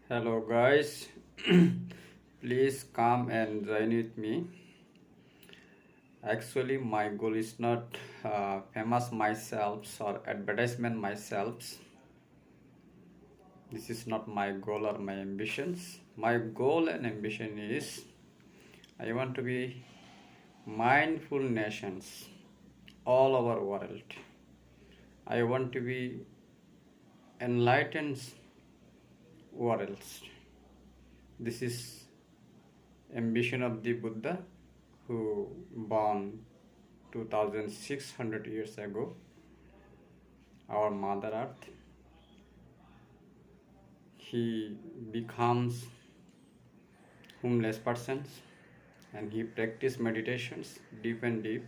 Hello guys, please come and join with me. Actually, my goal is not famous myself or advertisement myself. This is not my goal or my ambitions. My goal and ambition is I want to be mindful nations all over world. I want to be enlightened worlds. This is ambition of the Buddha who born 2600 years ago, our Mother Earth. He becomes homeless persons and he practice meditations deep and deep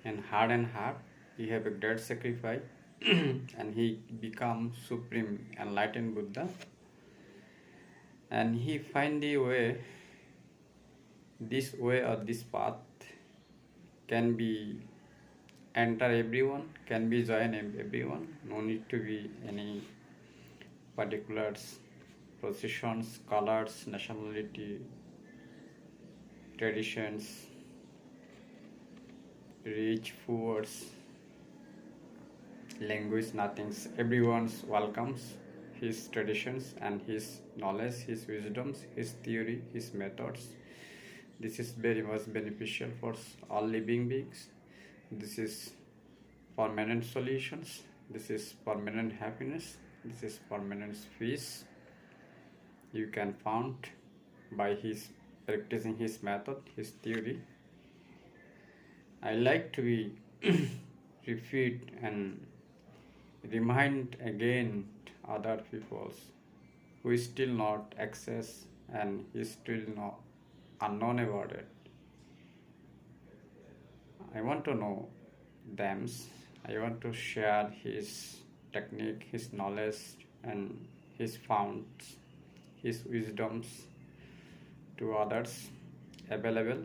and hard. He have a great sacrifice and he becomes supreme enlightened Buddha and he find the way, this way or this path can be enter everyone, can be join everyone, no need to be any particulars, positions, colors, nationality, traditions, rich, poor, language, nothing. Everyone's welcomes his traditions and his knowledge, his wisdoms, his theory, his methods. This is very much beneficial for all living beings. This is permanent solutions. This is permanent happiness. This is permanent peace. You can found by his practicing his method, his theory. I like to be repeat and remind again other peoples who is still not access and is still not unknown about it. I want to know them. I want to share his technique, his knowledge and his founds, his wisdoms to others available.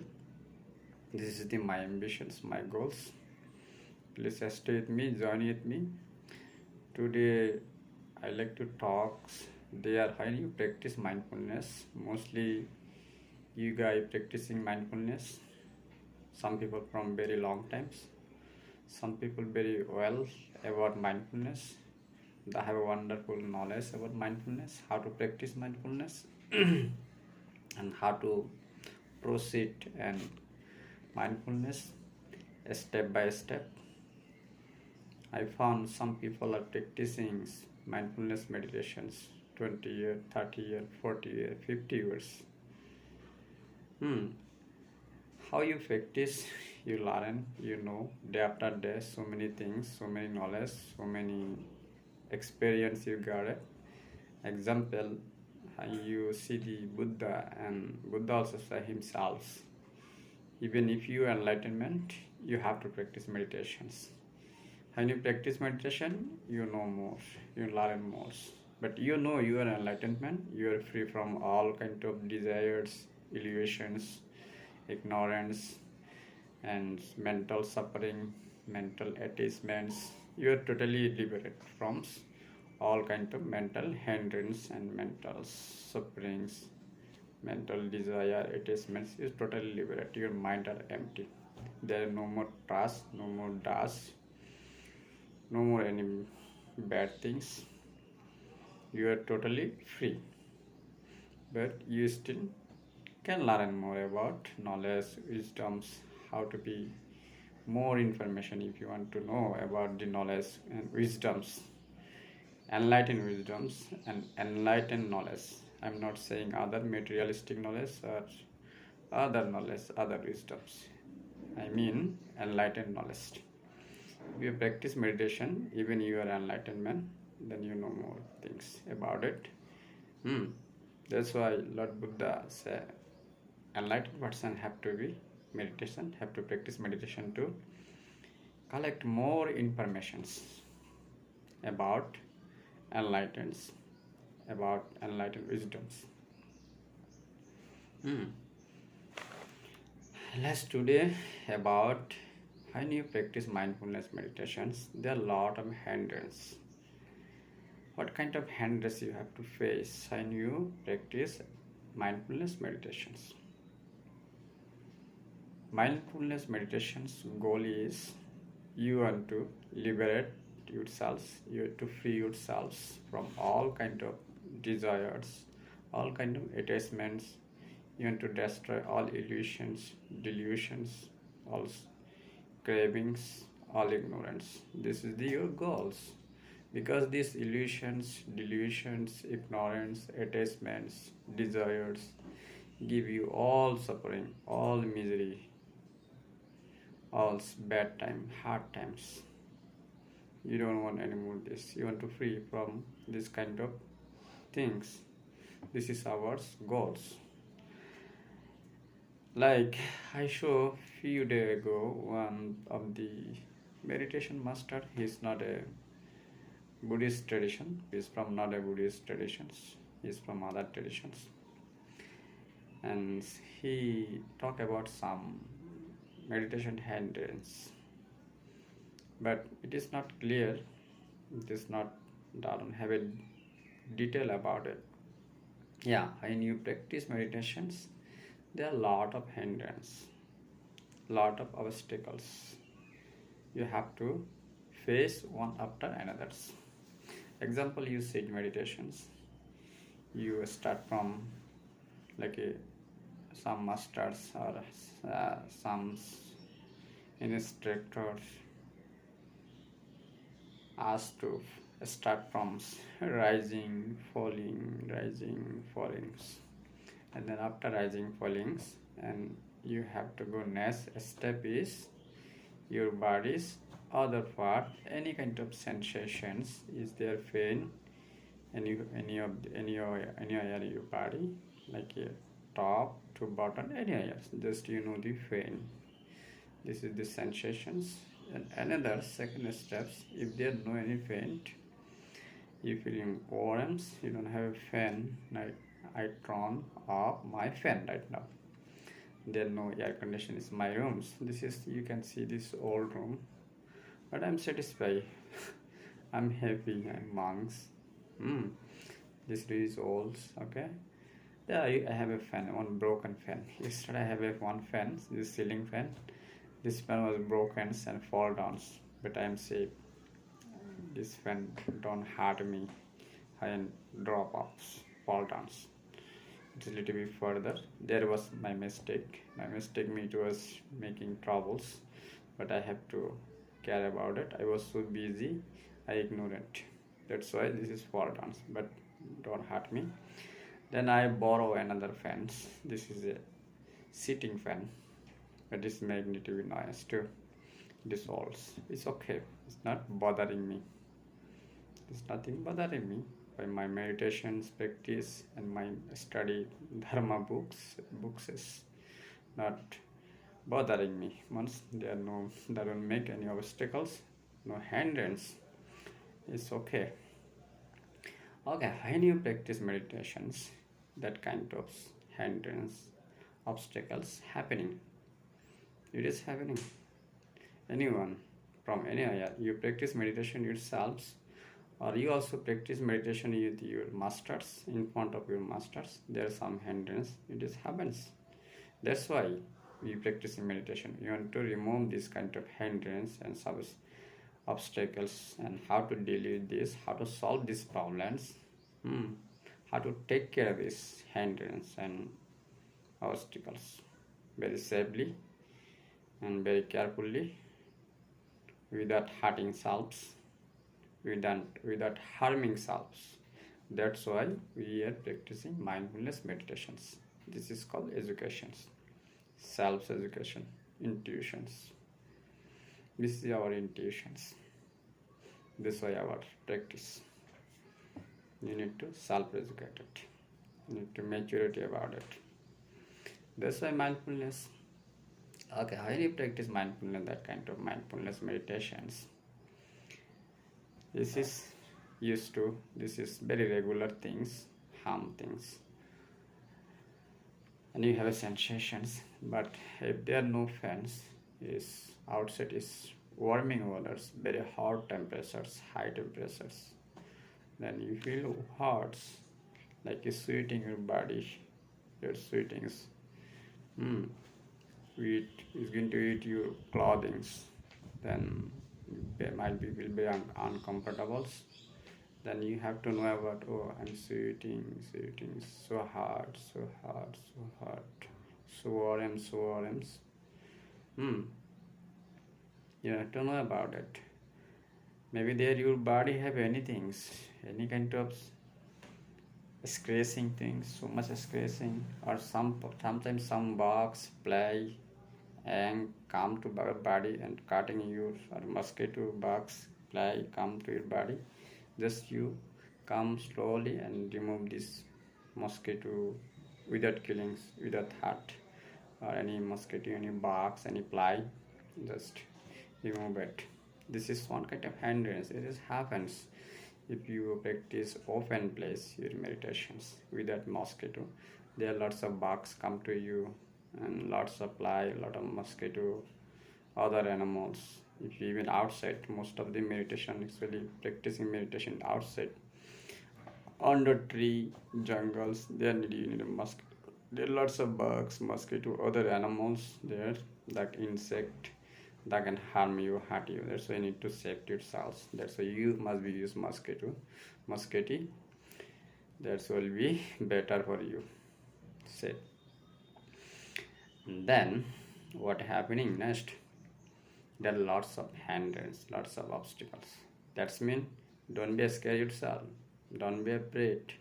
This is my ambitions, my goals. Please stay with me, join with me. Today I like to talk there how you practice mindfulness. Mostly you guys practicing mindfulness. Some people from very long times. Some people very well about mindfulness. They have a wonderful knowledge about mindfulness, how to practice mindfulness and how to proceed and mindfulness step by step. I found some people are practicing mindfulness meditations 20 years, 30 years, 40 years, 50 years. How you practice, you learn, you know, day after day, so many things, so many knowledge, so many experience you got it. Example, you see the Buddha and Buddha also say himself, even if you are enlightenment, you have to practice meditations. When you practice meditation, you know more, you learn more. But you know you are enlightenment, you are free from all kind of desires, illusions, ignorance and mental suffering, mental attachments. You are totally liberated from all kind of mental hindrance and mental sufferings, mental desire, attachments. You are totally liberated. Your mind are empty. There are no more trust, no more dust, no more any bad things. You are totally free. But you still can learn more about knowledge, wisdoms, how to be more information if you want to know about the knowledge and wisdoms, enlightened wisdoms and enlightened knowledge. I'm not saying other materialistic knowledge or other knowledge, other wisdoms. I mean enlightened knowledge. If you practice meditation, even you are enlightenment, then you know more things about it. That's why Lord Buddha said enlightened person have to be meditation, have to practice meditation to collect more informations about enlightened, about enlightened wisdoms. Let's today about when you practice mindfulness meditations, there are a lot of hindrances. what kind of hindrance you have to face when you practice mindfulness meditations. Mindfulness meditation's goal is you want to liberate yourselves, you have to free yourselves from all kind of desires, all kind of attachments. You want to destroy all illusions, delusions, all cravings, all ignorance. This is your goals. Because these illusions, delusions, ignorance, attachments, desires give you all suffering, all misery, all bad time, hard times. You don't want any more this. You want to free from this kind of things. This is our goals. Like I saw few days ago, one of the meditation master. He's not a Buddhist tradition. He's from not a Buddhist traditions. He's from other traditions. And he talked about some meditation hindrance, but it is not clear. It is not. Doesn't have a detail about it. Yeah, when you practice meditations, there are a lot of hindrance, lot of obstacles. You have to face one after another. Example, you sit meditations. You start from like some masters or some instructors asked to start from rising, falling, and then after rising, fallings, and you have to go next step is your body's other part, any kind of sensations, is there pain, any area your body, like top to bottom, any area, just you know the pain. This is the sensations. And another second steps, if there no any pain, you feeling warms, you don't have a fan, like I turn off my fan right now. There no air condition is my rooms. This is, you can see this old room, but I'm satisfied. I'm happy. I'm monks. This is old. Okay. Yeah, I have a fan, one broken fan. Yesterday I have a one fan, this ceiling fan. This fan was broken and fall down, but I'm safe. This fan don't hurt me and drop off, fall down. It's a little bit further. There was my mistake. My mistake me it was making troubles, but I have to care about it. I was so busy, I ignored it. That's why this is fall down, but don't hurt me. Then I borrow another fan. This is a sitting fan, but this make little bit noise too. This also, it's okay. It's not bothering me. There's nothing bothering me. By my meditations practice and my study dharma books is not bothering me. Once they don't make any obstacles, no hindrance, it's okay. Okay, when you practice meditations, that kind of hindrance, obstacles happening, it is happening. Anyone from any area, you practice meditation yourselves, or you also practice meditation with your masters, in front of your masters, there are some hindrance, it just happens. That's why we practice in meditation. You want to remove this kind of hindrance and some obstacles, and how to deal with this, how to solve these problems, how to take care of this hindrance and obstacles very safely and very carefully, without hurting selves, without harming selves. That's why we are practicing mindfulness meditations. This is called educations, self-education, intuitions. This is our intuitions. This is why our practice. You need to self-educate it. You need to maturity about it. That's why mindfulness. Okay, how do you practice mindfulness, that kind of mindfulness meditations? This is very regular things, harm things. And you have a sensations, but if there are no fans, is outside is warming waters, very hot temperatures, high temperatures. Then you feel hearts like it's sweating your body. Your sweatings. Hmm. Eat is going to eat your clothing. Then there might be will be uncomfortable. Then you have to know about, oh, I'm sweating so hard, so hard, so hard, so orange. Hmm. You have to know about it. Maybe there your body have anything, any kind of scratching things, so much scratching, or sometimes some bugs play and come to our body and cutting you, or mosquito bugs fly come to your body. Just you come slowly and remove this mosquito without killings, without hurt, or any mosquito, any bugs, any fly. Just remove it. This is one kind of hindrance. It is happens if you practice open place your meditations without mosquito. There are lots of bugs come to you and lots of fly, lot of mosquito, other animals. If you even outside, most of the meditation actually practicing meditation outside, under tree, jungles, there you need a mosquito. There are lots of bugs, mosquito, other animals there, that insect that can harm you, hurt you. That's why you need to safety yourselves. That's why you must be use mosquito. That will be better for you. Say. Then what happening next? There are lots of hindrances, lots of obstacles. That's mean don't be scared yourself. Don't be afraid.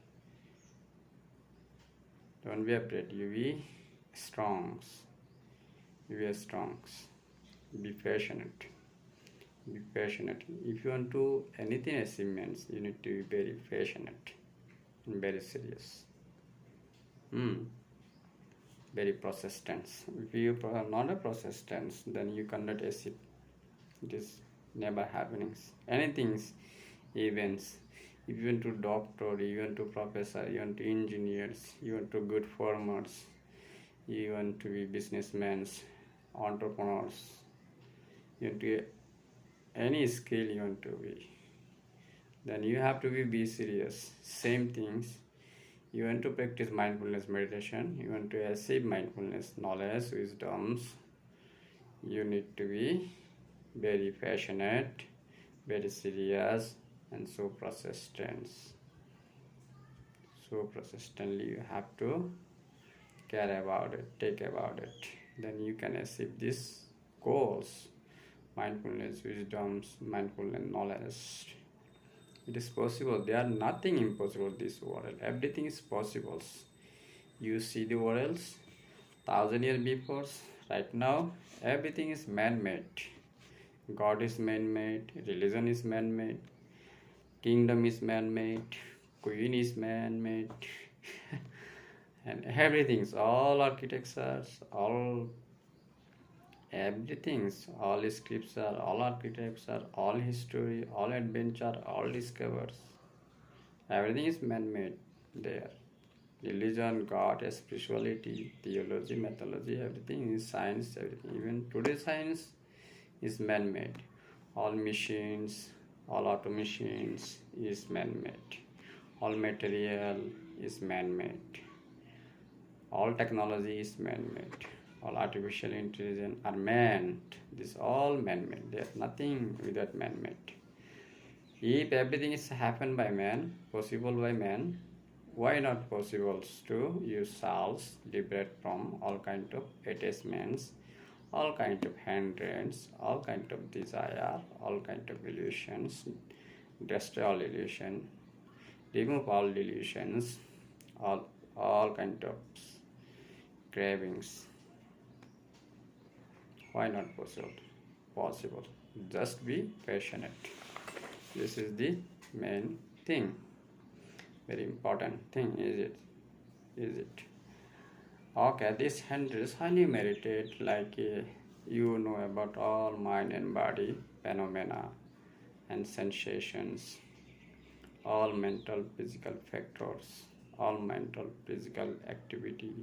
Don't be afraid. You be strong. You be strong. Be passionate. Be passionate. If you want to anything achievements, you need to be very passionate and very serious. Very persistent. If you are not a persistent, then you cannot achieve. It is never happening. Anything, events. If you want to doctor, you want to professor, you want to engineers, you want to good farmers, you want to be businessmen, entrepreneurs, you want to any skill you want to be, then you have to be serious. Same things. You want to practice mindfulness meditation, you want to achieve mindfulness knowledge, wisdoms, you need to be very passionate, very serious, and so persistent. So persistently you have to care about it, take about it. Then you can achieve these goals. Mindfulness, wisdoms, mindfulness knowledge. It is possible. There are nothing impossible in this world. Everything is possible. You see the world 1,000 years before, right now, everything is man-made. God is man-made, religion is man-made, kingdom is man-made, queen is man-made, and everything, all architectures, all everything's, all scripture, all architecture, all history, all adventure, all discoveries. Everything is man-made there. Religion, God, spirituality, theology, mythology, everything is science, everything. Even today's science is man-made. All machines, all auto machines is man-made. All material is man-made. All technology is man-made. All artificial intelligence are man-made. This is all man-made. There is nothing without man-made. If everything is happened by man, possible by man, why not possible to yourselves liberate from all kind of attachments, all kind of hindrance, all kind of desire, all kind of illusions, destroy all illusion, remove all delusions, all kind of cravings. Why not possible? Possible. Just be passionate. This is the main thing. Very important thing, is it? Is it? Okay, this handle is highly merited, like you know about all mind and body phenomena and sensations, all mental physical factors, all mental physical activity,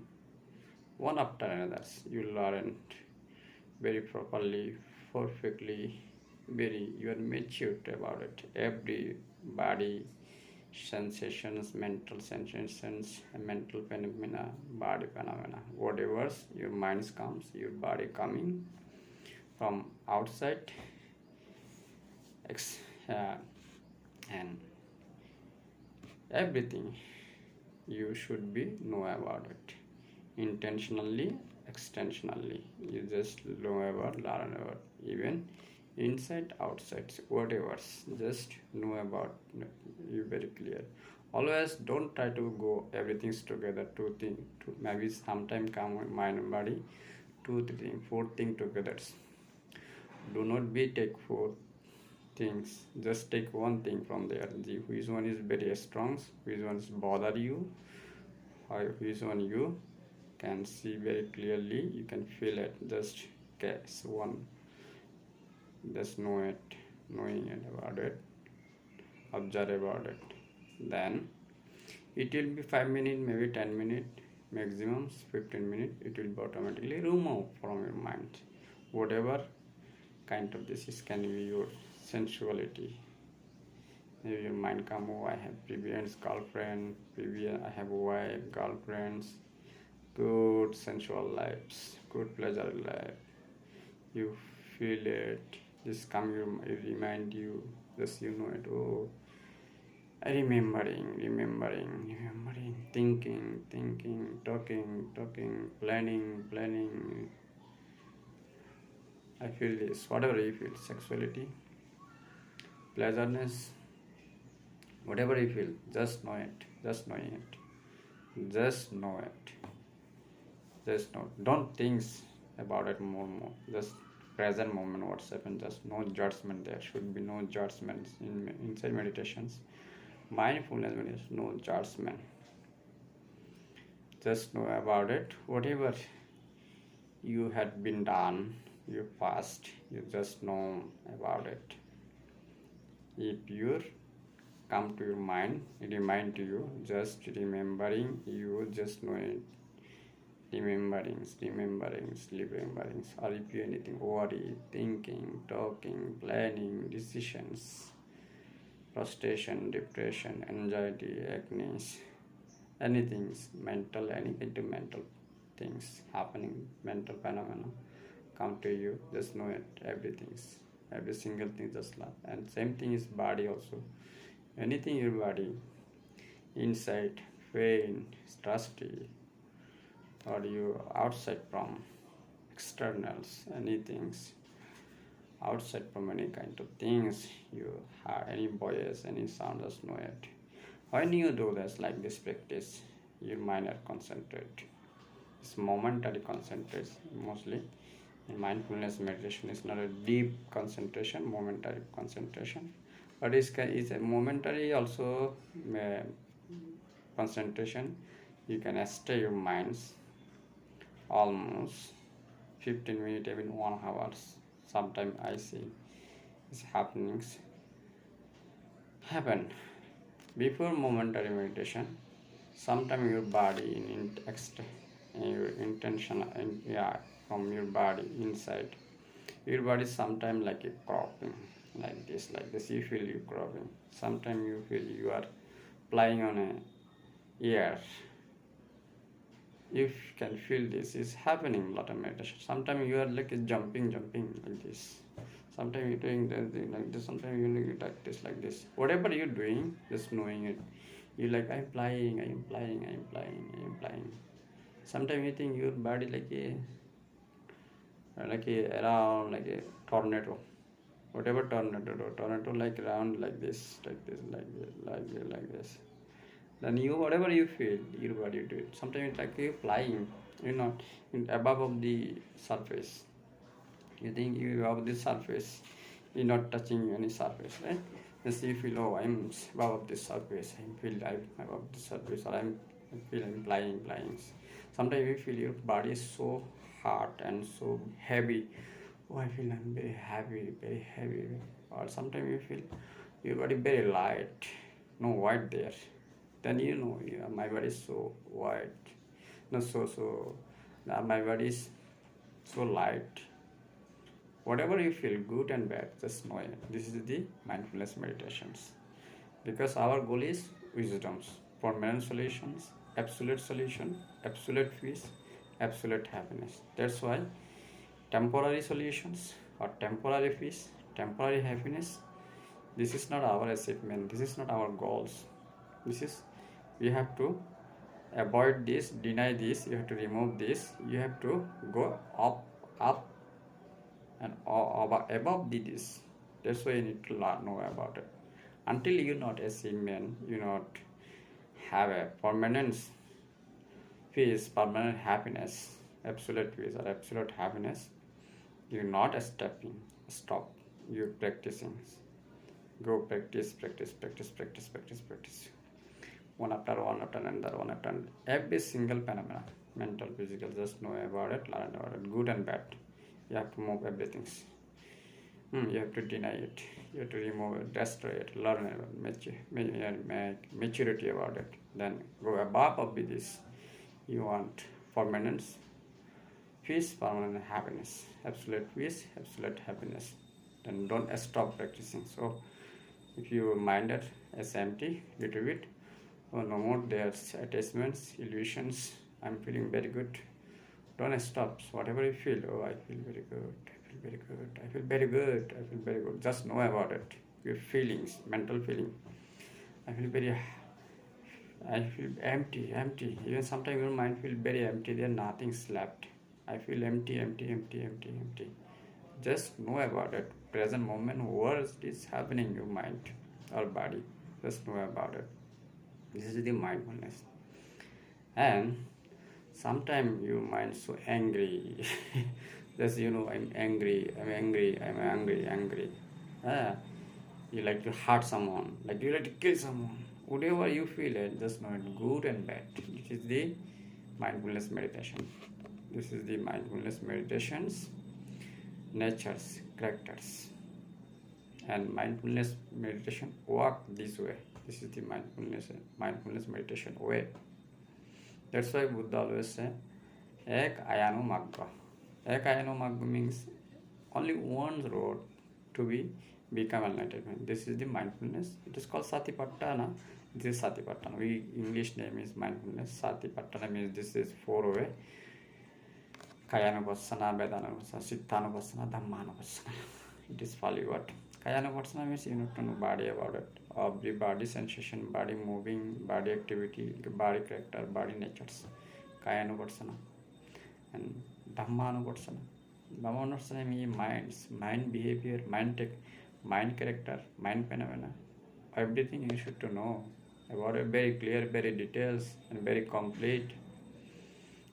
one after another. You learn very properly, perfectly, very you are matured about it. Every body, sensations, mental sensations, mental phenomena, body phenomena. Whatever your mind comes, your body coming from outside, uh, and everything you should be know about it. Intentionally, extensionally, you just know about, learn about, even inside, outside, whatever. Just know about you very clear. Always don't try to go everything's together. Two things, maybe sometime come mind and body, two, three, four things together. Do not be take four things. Just take one thing from there. Which one is very strong, which one is bother you, or which one you can see very clearly, you can feel it. Just guess one, just know it, knowing it about it, observe about it. Then it will be 5 minutes, maybe 10 minutes, maximum 15 minutes. It will be automatically remove from your mind whatever kind of disease. Can be your sensuality. Maybe your mind come, oh, I have previous girlfriend, previous I have wife, girlfriends, good sensual lives, good pleasure life. You feel it. Just come, you remind you. Just you know it. Oh, remembering, thinking, talking, planning. I feel this. Whatever you feel, sexuality, pleasureness, whatever you feel, just know it. Just knowing it. Just know it. Just know. Don't think about it more. Just present moment. What's happened? Just no judgment. There should be no judgments inside meditations. Mindfulness meditation, no judgment. Just know about it. Whatever you had been done, you past, you just know about it. If you come to your mind, remind you, just remembering, you just know it. Rememberings, or if you anything, worry, thinking, talking, planning, decisions, frustration, depression, anxiety, acne, anything, mental, any kind of mental things happening, mental phenomena come to you, just know it, every single thing just love. And same thing is body also. Anything your body, inside, pain, stressy, or you outside from externals, anything outside from any kind of things, you have any voice, any sound, just know it. When you do this like this practice, your mind are concentrate. It's momentary concentration mostly. In mindfulness meditation is not a deep concentration, momentary concentration, but it's a momentary also concentration. You can stay your minds almost 15 minutes, even 1 hour. Sometimes I see these happenings happen before momentary meditation. Sometimes your body your intention, from your body inside. Your body sometimes like a cropping, like this. You feel you cropping. Sometimes you feel you are flying on a air. You can feel this is happening a lot of meditation. Sometimes you are like jumping like this. Sometimes you're doing like this. Sometimes you're doing like this. Whatever you're doing, just knowing it. You like I'm flying. Sometimes you think your body like a around like a tornado. Whatever tornado like around like this. Then you, whatever you feel, your body do it. Sometimes it's like you're flying, above of the surface. You think you above the surface, you're not touching any surface, right? Just you feel, oh, I'm above the surface. I feel I'm above the surface, or I feel I'm flying. Sometimes you feel your body is so hard and so heavy. Oh, I feel I'm very heavy. Or sometimes you feel your body very light, no weight there. Then my body is so white, my body is so light. Whatever you feel, good and bad, just know it. This is the mindfulness meditations. Because our goal is wisdoms, permanent solutions, absolute solution, absolute peace, absolute happiness. That's why temporary solutions or temporary peace, temporary happiness, this is not our achievement, this is not our goals. This is, we have to avoid this, deny this, you have to remove this, you have to go up and above this. That's why you need to learn, know about it. Until you not achievement, you not have a permanent peace, permanent happiness, absolute peace or absolute happiness, you're not stopping, stop, you're practicing. Go practice, practice, practice, practice, practice, practice. One after another, one after another. Every single phenomena, mental, physical, just know about it, learn about it, good and bad. You have to move everything. You have to deny it, you have to remove it, destroy it, learn about it, make maturity about it. Then go above of this. You want permanence, peace, permanent happiness, absolute peace, absolute happiness. Then don't stop practicing. So if your mind is empty, little bit, or no more there's attachments, illusions, I'm feeling very good. Don't stop. So whatever you feel, oh, I feel very good, I feel very good, I feel very good, I feel very good. Just know about it. Your feelings, mental feeling. I feel very, I feel empty, empty. Even sometimes your mind feels very empty, there nothing's left. I feel empty, empty, empty, empty, empty. Just know about it. Present moment, what is happening in your mind or body. Just know about it. This is the mindfulness. And sometimes your mind so angry. Just I'm angry, I'm angry, I'm angry, angry. You like to hurt someone, like you like to kill someone. Whatever you feel it, just know it good and bad. This is the mindfulness meditation. This is the mindfulness meditations, natures, characters. And mindfulness meditation work this way. This is the mindfulness meditation way. That's why Buddha always say, Ek ayano magga. Ek ayano magga means only one road to become enlightenment. This is the mindfulness. It is called Satipatthana. This is Satipatthana. English name is mindfulness. Satipatthana means this is four way. Kayanupassana, Vedanupassana, Siddhanupassana, Dhammanupassana. It is Pali word. Kayanupassana means you need to know body about it. Of the body sensation, body moving, body activity, body character, body natures. Kayanupassana. And Dhammanupassana. Dhammanupassana means minds, mind behavior, mind character, mind phenomena. Everything you should to know about it, very clear, very details, and very complete.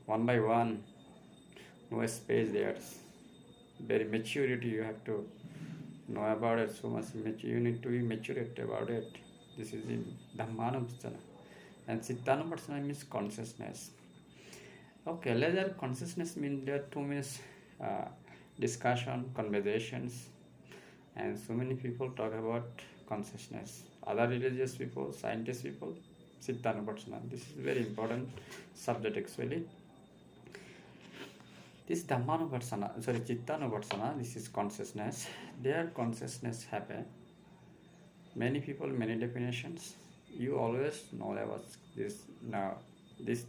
One by one. No space there. Very maturity you have to know about it. So much you need to be mature about it. This is in Dhammanupassana. And Siddhanupassana means consciousness. Okay, later consciousness means there are two means discussion, conversations, and so many people talk about consciousness. Other religious people, scientist people, Siddhanupassana. This is very important subject actually. This Dhammanupassana, Chittanupassana, this is consciousness. Their consciousness happen. Many people, many definitions. You always know about this. Now, this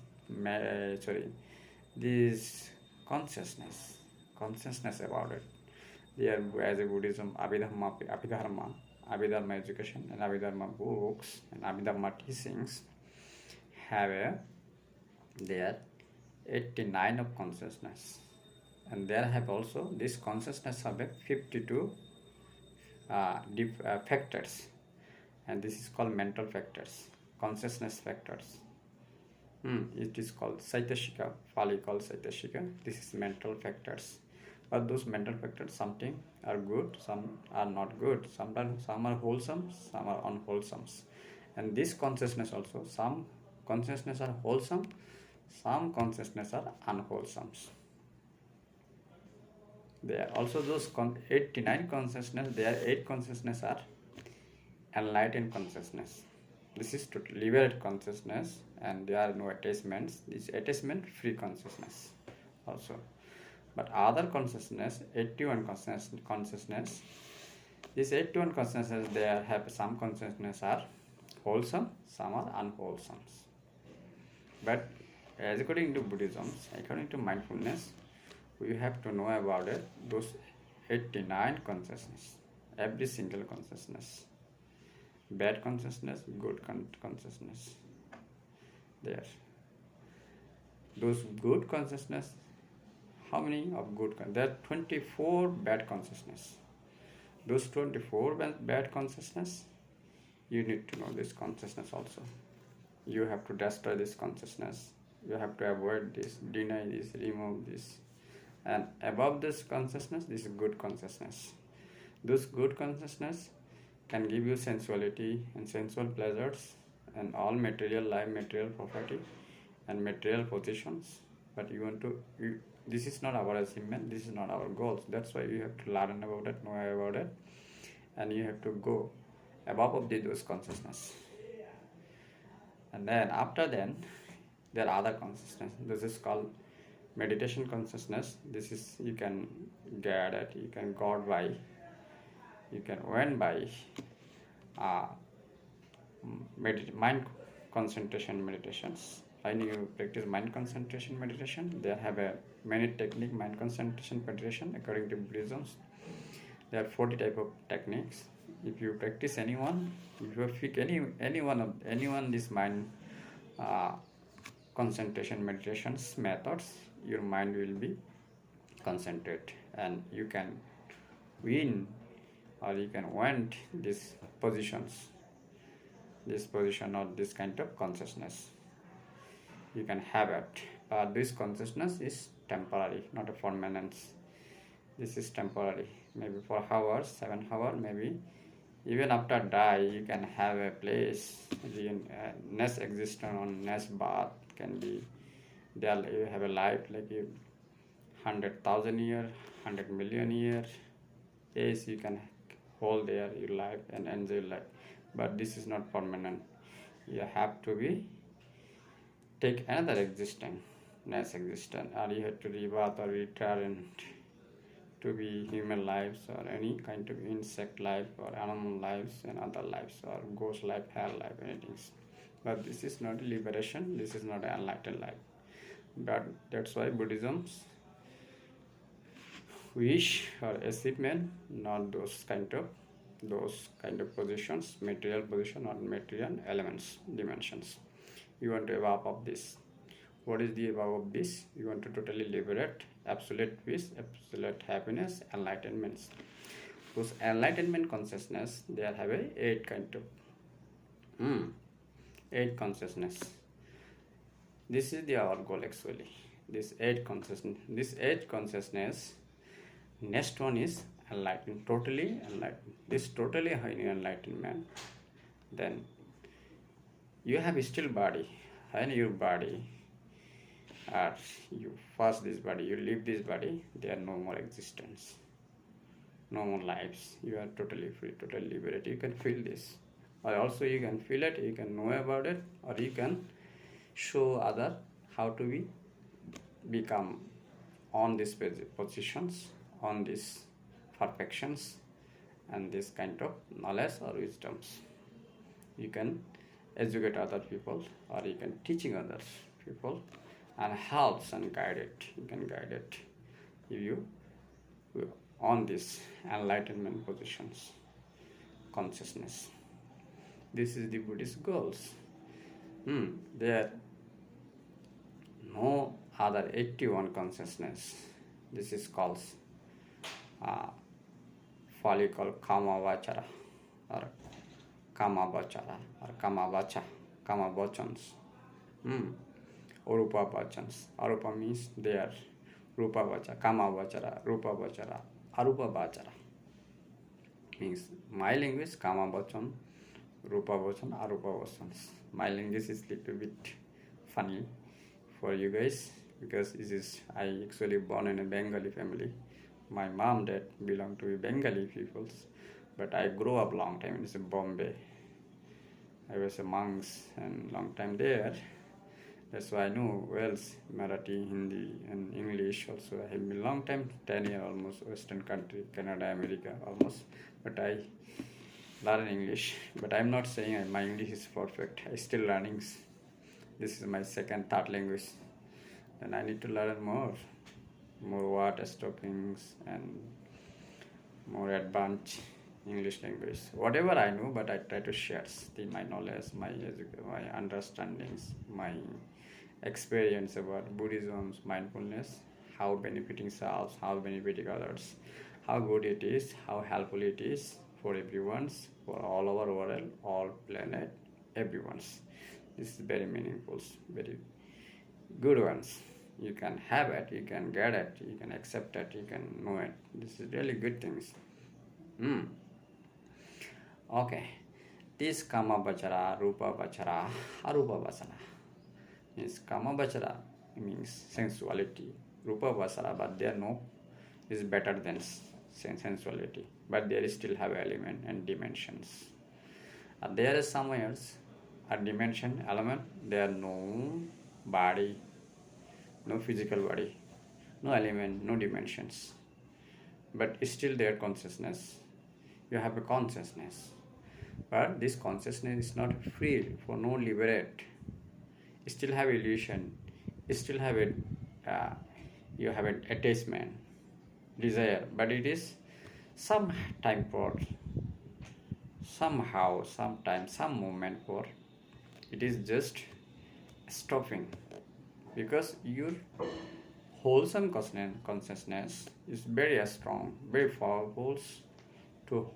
consciousness about it. There, as a Buddhism, Abhidharma education, and Abhidharma books and Abhidharma teachings have their 89 of consciousness. And there have also this consciousness have 52 factors, and this is called mental factors, consciousness factors. It is called Saitashika, Pali called Saitashika. This is mental factors. But those mental factors, something are good, some are not good. Sometimes some are wholesome, some are unwholesome. And this consciousness also, some consciousness are wholesome, some consciousness are unwholesome. There are also those 89 consciousness, there are 8 consciousness are enlightened consciousness. This is to liberate consciousness, and there are no attachments. This attachment free consciousness also. But other consciousness, 81 consciousness, this 81 consciousness, there have some consciousness are wholesome, some are unwholesome. But as according to Buddhism, according to mindfulness, we have to know about it, those 89 consciousness, every single consciousness, bad consciousness, good consciousness. There, those good consciousness, how many of good? There are 24 bad consciousness. Those 24 bad consciousness, you need to know this consciousness also. You have to destroy this consciousness. You have to avoid this, deny this, remove this. And above this consciousness, this is good consciousness. This good consciousness can give you sensuality and sensual pleasures and all material life, material property and material positions. But you want to, this is not our achievement, this is not our goals. That's why you have to learn about it, know about it, and you have to go above of those consciousness. And then after then, there are other consciousness. This is called meditation consciousness. This is, you can get it, you can go by, you can win by mind concentration meditations. When you practice mind concentration meditation, they have a many technique mind concentration meditation according to Buddhism. There are 40 type of techniques. If you practice anyone, if you pick anyone this mind concentration meditations methods, your mind will be concentrate and you can win or you can want these positions, this position or this kind of consciousness. You can have it, but this consciousness is temporary, not a permanence. This is temporary, maybe for hours, 7 hours, maybe even after die you can have a place. The next existence on next birth can be there. You have a life like 100,000 years, 100 million years. Yes, you can hold there your life and enjoy life, but this is not permanent. You have to be take another existence, next existence, or you have to rebirth or return to be human lives or any kind of insect life or animal lives and other lives or ghost life, hell life, anything. But this is not liberation, this is not an enlightened life. But that's why Buddhism's wish or achievement, not those kind of positions, material position or material elements, dimensions. You want to evolve of this. What is the above of this? You want to totally liberate, absolute peace, absolute happiness, enlightenment. Those enlightenment consciousness, they have a 8 kind of 8 consciousness. This is our goal actually. This 8 consciousness. This 8 consciousness. Next one is enlightened, totally enlightened. This totally enlightenment. Then you have still body, and your body. You first this body, you leave this body, there are no more existence, no more lives. You are totally free, totally liberated. You can feel this, or also you can feel it, you can know about it, or you can show other how to become on these positions, on these perfections, and this kind of knowledge or wisdoms. You can educate other people, or you can teaching others people, and helps and guide it. You can guide it if you on this enlightenment positions, consciousness. This is the Buddhist goals. There are no other 81 consciousness. This is called follicle kamavachara or kamavachara or kamavacha, kamavachans. Arupa vachans. Arupa means they are rupa vacha, kamavachara, rupa vachara, arupa vachara. Means my language kama vachan, rupa vachan, arupa vachans. My language is little bit funny for you guys because I actually born in a Bengali family. My mom dad belong to Bengali peoples, but I grew up long time in Bombay. I was a monk and long time there. That's why I know Welsh, Marathi, Hindi, and English also. I have been long time, 10 years almost, Western country, Canada, America almost. But I learn English, but I'm not saying my English is perfect. I still learning. This is my second, third language, and I need to learn more word stockings and more advanced English language. Whatever I know, but I try to share my knowledge, my understandings, my experience about Buddhism's mindfulness, how benefiting selves, how benefiting others, how good it is, how helpful it is for everyone's, for all over world, all planet, everyone's. This is very meaningful, very good ones. You can have it, you can get it, you can accept it, you can know it. This is really good things. Okay. This kama bachara, rupa bachara, arupa bachara. Means kama bachara means sensuality. Rupa bachara, but there no is better than sensuality. But there still have element and dimensions. There is somewhere else a dimension element. There no body, no physical body, no element, no dimensions. But still there consciousness. You have a consciousness. But this consciousness is not free, for no liberate. You still have illusion. You still have it. You have an attachment, desire. But it is some time for, somehow, sometime, some moment for. It is just stopping, because your wholesome consciousness is very strong, very powerful to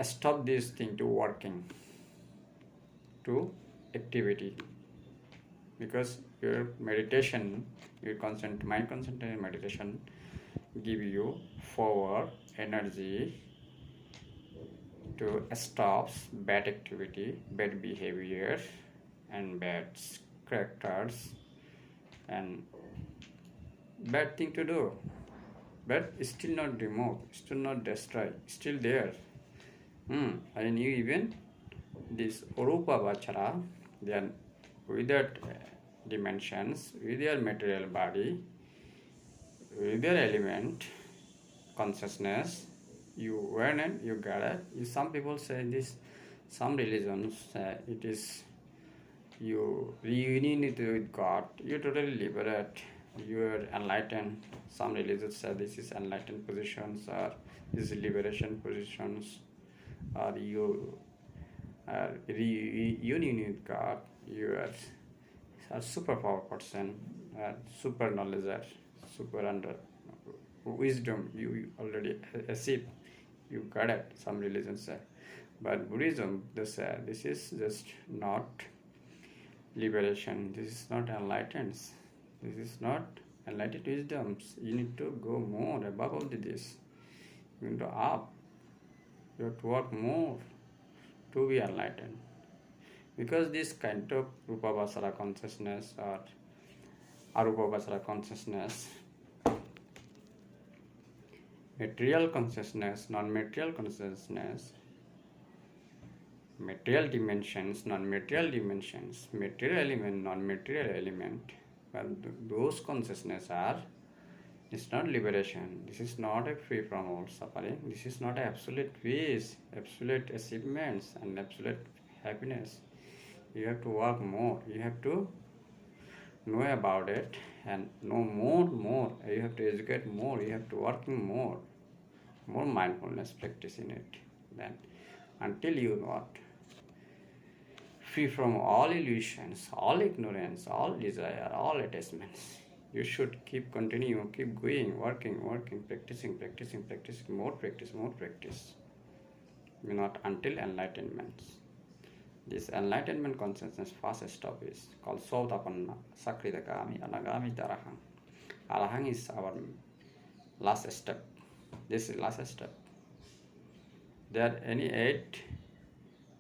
stop this thing to working, to activity, because your meditation, your mind concentration meditation give you forward energy to stop bad activity, bad behavior, and bad characters, and bad thing to do, but still not remove, still not destroy, still there. I knew even this Urupa Vachara, then without dimensions, with your material body, with your element, consciousness, you learn it, you get it. Some people say this, some religions say it is you reunion it with God, you totally liberate, you are enlightened. Some religions say this is enlightened positions, or this is liberation positions, or you are reunion with God, you are a superpower person, super knowledge, super under wisdom, you already achieve, you got it, some religions say. But Buddhism, they say this is just not liberation, this is not enlightened, this is not enlightened wisdoms. You need to go more above all this, you need to up, you have to work more to be enlightened. Because this kind of Rupa Vasara consciousness or Arupa Vasara consciousness, material consciousness, non-material consciousness, material dimensions, non-material dimensions, material element, non-material element, but those consciousness are, it's not liberation, this is not a free from all suffering, this is not absolute peace, absolute achievements and absolute happiness. You have to work more, you have to know about it and know more, you have to educate more, you have to work more mindfulness practice in it. Then until you got free from all illusions, all ignorance, all desire, all attachments, you should keep continue, keep going, working, practicing, more practice. Not until enlightenment. This enlightenment consciousness first stop is called Sotapanna, Sakridagami, Anagami, Arahang. Arahang is our last step. This is last step. There are any 8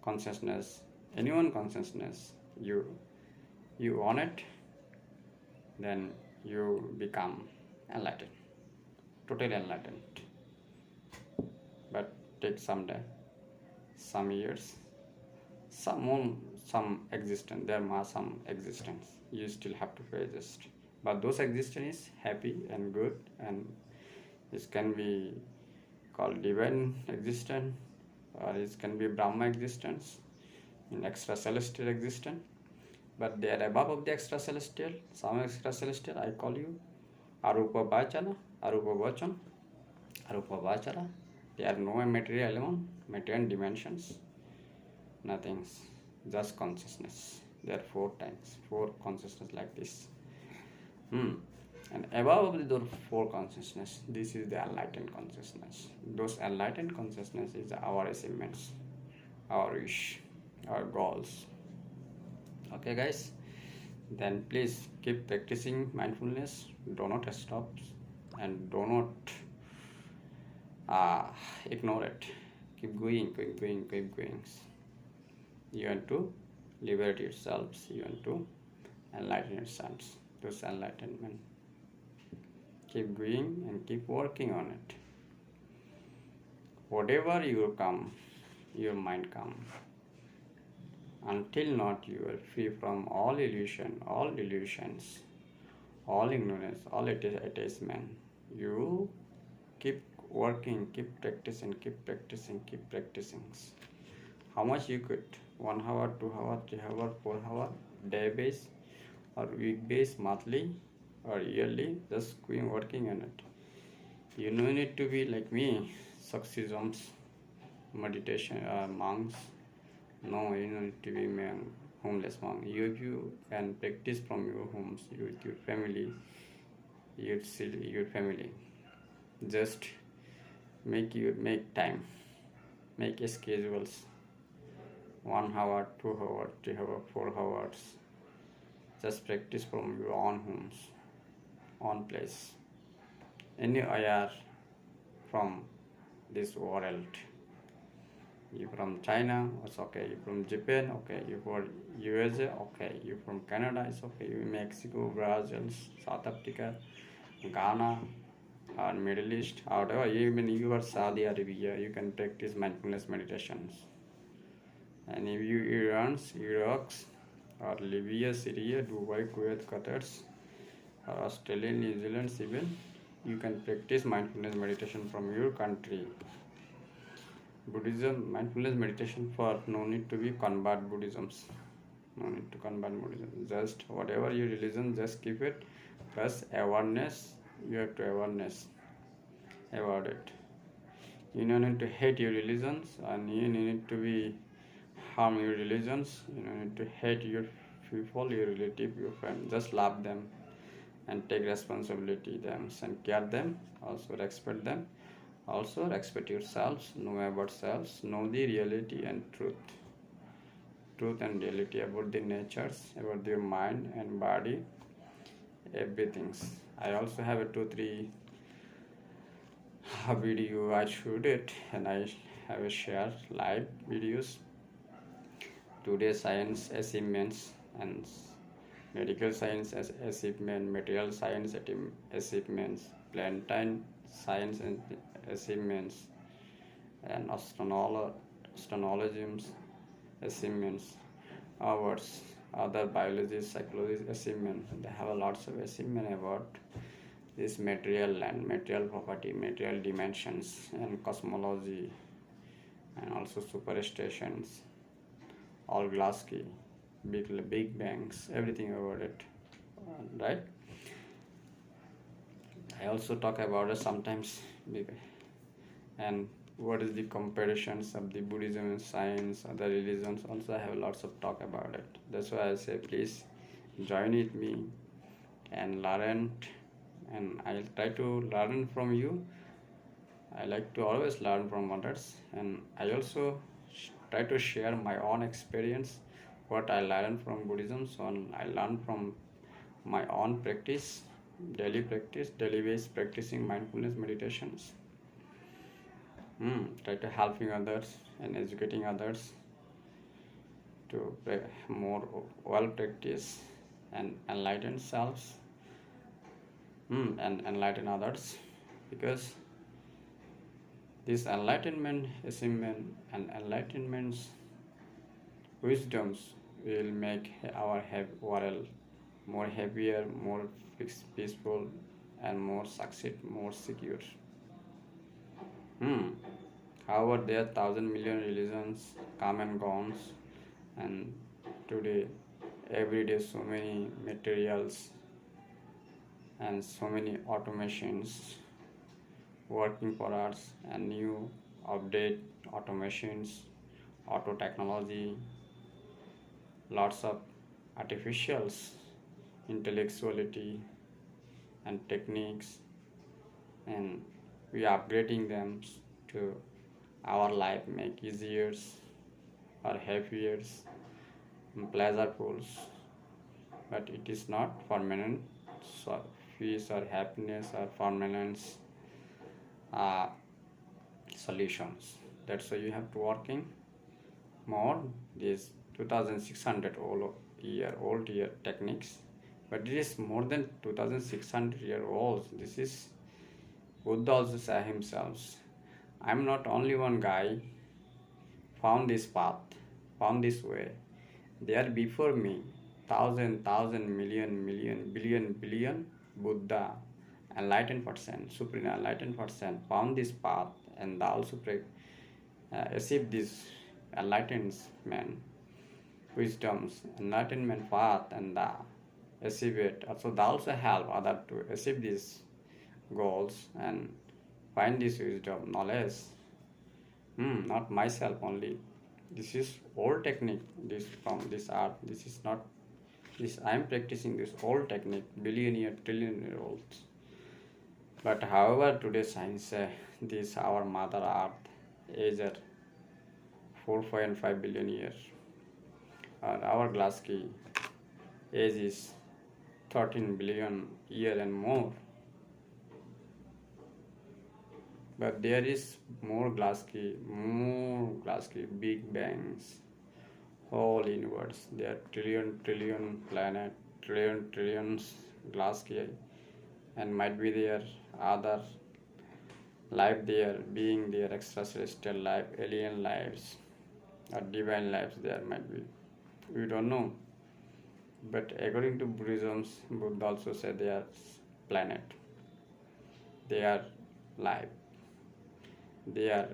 consciousness, any one consciousness, you own it, then you become enlightened, totally enlightened. But take some day, some years, some existence, there are some existence, you still have to exist. But those existence is happy and good, and this can be called divine existence, or it can be Brahma existence, in extra celestial existence. But they are above of the extra celestial. Some extra celestial I call you Arupa Vachana, Arupa Vachan, Arupa Vachara. They are no material alone, material dimensions, nothings, just consciousness. There are four times, four consciousness like this. And above those four consciousness, this is the enlightened consciousness. Those enlightened consciousness is our achievements, our wish, our goals. Okay, guys. Then please keep practicing mindfulness. Do not stop, and do not ignore it. Keep going, keep going, keep going. You want to liberate yourselves. You want to enlighten yourselves. Those enlightenment. Keep going and keep working on it. Whatever you come, your mind come. Until not you are free from all illusion, all delusions, all ignorance, all attachment. You keep working, keep practicing, keep practicing, keep practicing. How much you could? 1 hour, 2 hour, 3 hour, 4 hour, day base, or week base, monthly, or yearly, just going working on it. You no need to be like me, successums, meditation, monks. No, you don't need to be homeless monk. You can practice from your homes, with your family, your family. Just make time, make schedules. 1 hour, 2 hour, 3 hour, 4 hours. Just practice from your own homes, own place. Anywhere from this world. You from China, it's okay. You from Japan, okay. You from USA, okay. You from Canada, it's okay. You Mexico, Brazil, South Africa, Ghana, or Middle East, whatever. Even you are Saudi Arabia, you can practice mindfulness meditations. And if you Iran, Iraq, or Libya, Syria, Dubai, Kuwait, Qatar, or Australia, New Zealand, even you can practice mindfulness meditation from your country. Buddhism, mindfulness meditation for no need to be convert Buddhisms. No need to convert Buddhism. Just whatever your religion, just keep it. Plus awareness, you have to awareness about it. You don't need to hate your religions, and you need to be harm your religions. You don't need to hate your people, your relative, your friend. Just love them and take responsibility them and care them. Also respect them. Also respect yourselves, know about selves, know the reality and truth and reality about the natures, about your mind and body, everything. I also have a 2-3 video I shoot it, and I have a share live videos. Today science achievements and medical science achievement, material science achievements, planetary science and achievements, and astronomism achievements, ours, other biology, psychology achievements. They have a lots of achievement about this material and material property, material dimensions, and cosmology, and also superstations, all Glasky, big bangs, everything about it, right? I also talk about it sometimes, and what is the comparisons of the Buddhism and science, other religions. Also I have lots of talk about it. That's why I say please join with me and learn, and I'll try to learn from you. I like to always learn from others, and I also try to share my own experience, what I learned from Buddhism. So I learn from my own practice, daily based practicing mindfulness meditations. Try to helping others and educating others to more well practice and enlighten selves, and enlighten others, because this enlightenment achievement and enlightenment's wisdoms will make our world more happier, more peaceful, and more succeed, more secure. Hmm. However, there are thousand million religions come and gone, and today, every day, so many materials and so many automations working for us, and new update automations, auto technology, lots of artificials, intellectuality and techniques, and we are upgrading them to our life make easier or happier and pleasureful, but it is not permanent. So peace or happiness or permanent uh, solutions. That's why you have to working more these 2600 old year techniques, but it is more than 2600-year-olds. This is Buddha also said himself, I'm not only one guy found this path, found this way. They are before me, thousand, million, billion Buddha, enlightened person, supreme enlightened person found this path, and they also achieved this enlightenment, wisdoms, enlightenment path, and achieve it. Also, they also help others to achieve these goals and find this wisdom, knowledge. Not myself only. This is old technique. This from this art. This is not this. I am practicing this old technique, billion year, trillion year olds. But however, today science, this our mother earth, age at 4.5 billion years. Our glass key age is 13 billion year and more. But there is more big bangs, whole universe. There are trillion planet, trillions glass key, and might be there other life there, being there, extraterrestrial life, alien lives, or divine lives there might be. We don't know. But according to Buddhism, Buddha also said they are planet. They are life. They are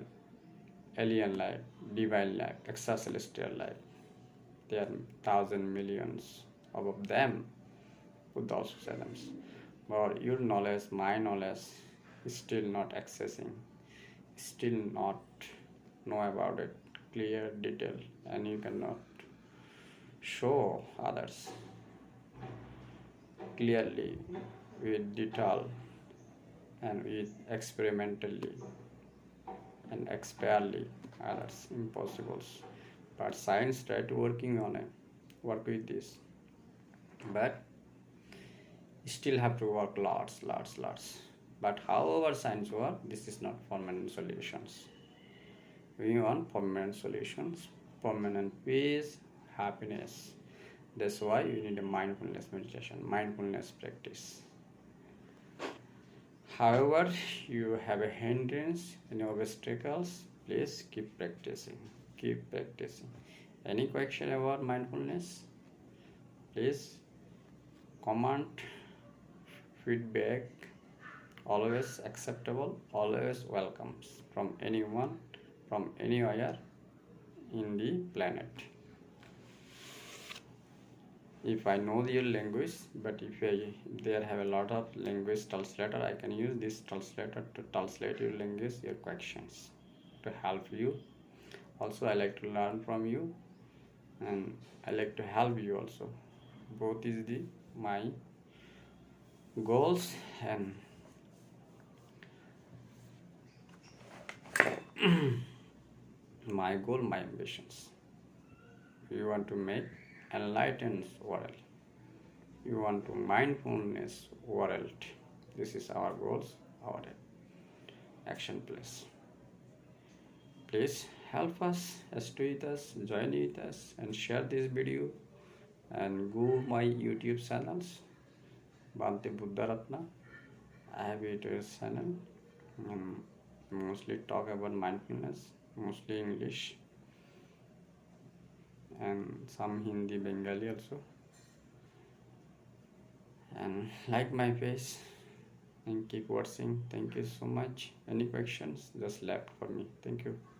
alien life, divine life, extracelestial life. There are thousand millions of them. Buddha also said them. But your knowledge, my knowledge, is still not accessing, still not know about it clear detail, and you cannot show others clearly with detail and with experimentally and expertly others impossible. But science tried to work with this, but still have to work lots. But however science work, this is not permanent solutions. We want permanent solutions, permanent peace, happiness. That's why you need a mindfulness meditation, mindfulness practice. However, you have a hindrance and obstacles, please keep practicing. Keep practicing. Any question about mindfulness? Please comment, feedback, always acceptable, always welcomes from anyone, from anywhere in the planet. If I know your language, but if there have a lot of language translator, I can use this translator to translate your language, your questions, to help you. Also, I like to learn from you, and I like to help you also. Both is my goals and my goal, my ambitions. You want to make enlightened world. You want to mindfulness world. This is our goals, our action place. Please help us, stay with us, join with us, and share this video, and go my YouTube channels, Bhante Buddha Ratna. I have a YouTube channel. Mostly talk about mindfulness, mostly English, and some Hindi, Bengali also. And like my face, and keep watching. Thank you so much. Any questions just left for me. Thank you.